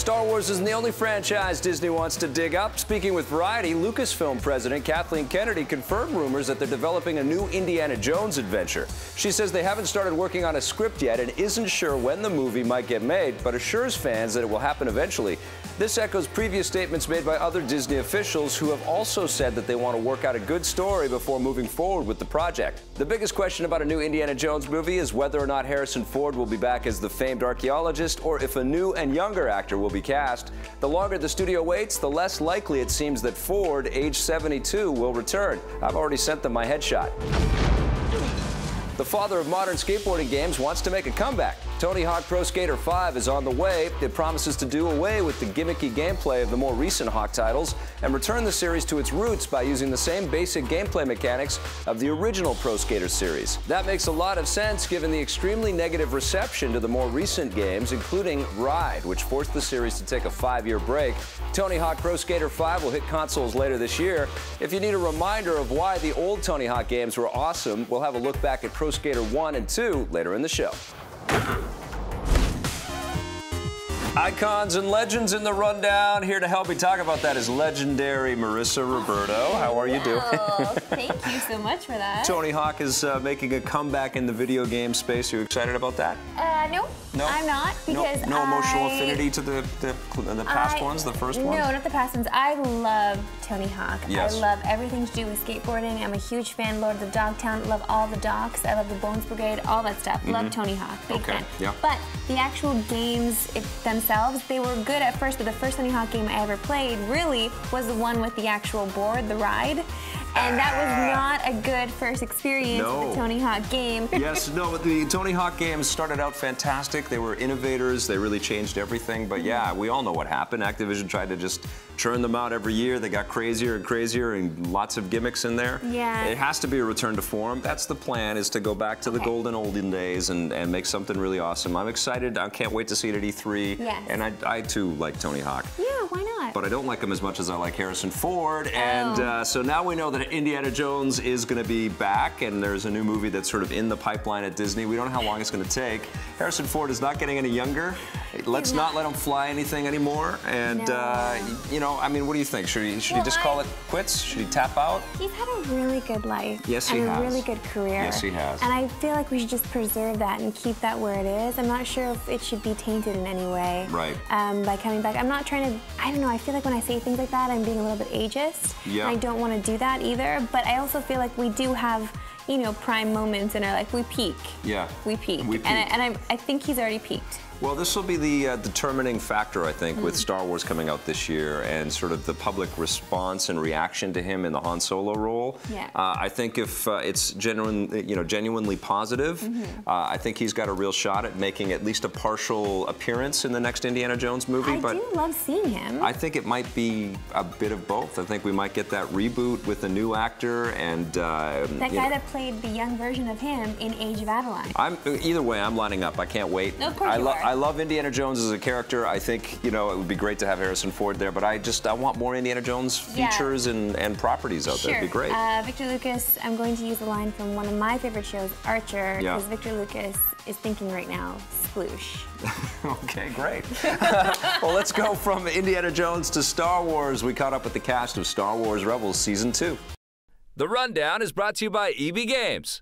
Star Wars isn't the only franchise Disney wants to dig up. Speaking with Variety, Lucasfilm president Kathleen Kennedy confirmed rumors that they're developing a new Indiana Jones adventure. She says they haven't started working on a script yet and isn't sure when the movie might get made, but assures fans that it will happen eventually. This echoes previous statements made by other Disney officials who have also said that they want to work out a good story before moving forward with the project. The biggest question about a new Indiana Jones movie is whether or not Harrison Ford will be back as the famed archaeologist or if a new and younger actor will be cast. The longer the studio waits, the less likely it seems that Ford, age 72, will return. I've already sent them my headshot. The father of modern skateboarding games wants to make a comeback. Tony Hawk Pro Skater 5 is on the way. It promises to do away with the gimmicky gameplay of the more recent Hawk titles and return the series to its roots by using the same basic gameplay mechanics of the original Pro Skater series. That makes a lot of sense given the extremely negative reception to the more recent games, including Ride, which forced the series to take a 5-year break. Tony Hawk Pro Skater 5 will hit consoles later this year. If you need a reminder of why the old Tony Hawk games were awesome, we'll have a look back at Pro Skater 1 and 2 later in the show. Icons and legends in the rundown. Here to help me talk about that is legendary Marissa Roberto. How are you doing? Thank you so much for that. Tony Hawk is making a comeback in the video game space. Are you excited about that? No, I'm not, because no emotional affinity to the past ones, the first ones? No, not the past ones. I love Tony Hawk. Yes. I love everything to do with skateboarding. I'm a huge fan. Lord of the Dogtown. Love all the docks. I love the Bones Brigade. All that stuff. Love Tony Hawk. Big fan. Yeah. But the actual games themselves, they were good at first. But the first Tony Hawk game I ever played really was the one with the actual board, the ride. And that was not a good first experience with the Tony Hawk game. Yes, no, the Tony Hawk games started out fantastic. They were innovators. They really changed everything. But yeah, we all know what happened. Activision tried to just churn them out every year. They got crazier and crazier and lots of gimmicks in there. Yeah. It has to be a return to form. That's the plan, is to go back to the golden olden days and make something really awesome. I'm excited. I can't wait to see it at E3. Yes. And I too like Tony Hawk. Yeah, why not? But I don't like him as much as I like Harrison Ford. And so now we know that Indiana Jones is going to be back, and there's a new movie that's sort of in the pipeline at Disney. We don't know how long it's going to take. Harrison Ford is not getting any younger. Let's not let him fly anything anymore. And, you know, I mean, what do you think? Should he just call it quits? Should he tap out? He's had a really good life. Yes, he has. And a really good career. Yes, he has. And I feel like we should just preserve that and keep that where it is. I'm not sure if it should be tainted in any way. Right. By coming back. I'm not trying to, I don't know, I feel like when I say things like that, I'm being a little bit ageist. Yeah. And I don't want to do that either. But I also feel like we do have, you know, prime moments in our life. We peak. Yeah. We peak. We peak. And I think he's already peaked. Well, this will be the determining factor, I think, with Star Wars coming out this year and sort of the public response and reaction to him in the Han Solo role. Yeah. I think if it's genuinely positive, I think he's got a real shot at making at least a partial appearance in the next Indiana Jones movie. I do love seeing him. I think it might be a bit of both. I think we might get that reboot with a new actor and that guy that played the young version of him in Age of Adeline. Either way, I'm lining up. I can't wait. Of course you are. I love Indiana Jones as a character. I think, you know, it would be great to have Harrison Ford there, but I want more Indiana Jones features and properties out there. It'd be great. Victor Lucas, I'm going to use a line from one of my favorite shows, Archer, because Victor Lucas is thinking right now, sploosh. Okay, great. Well, let's go from Indiana Jones to Star Wars. We caught up with the cast of Star Wars Rebels Season 2. The Rundown is brought to you by EB Games.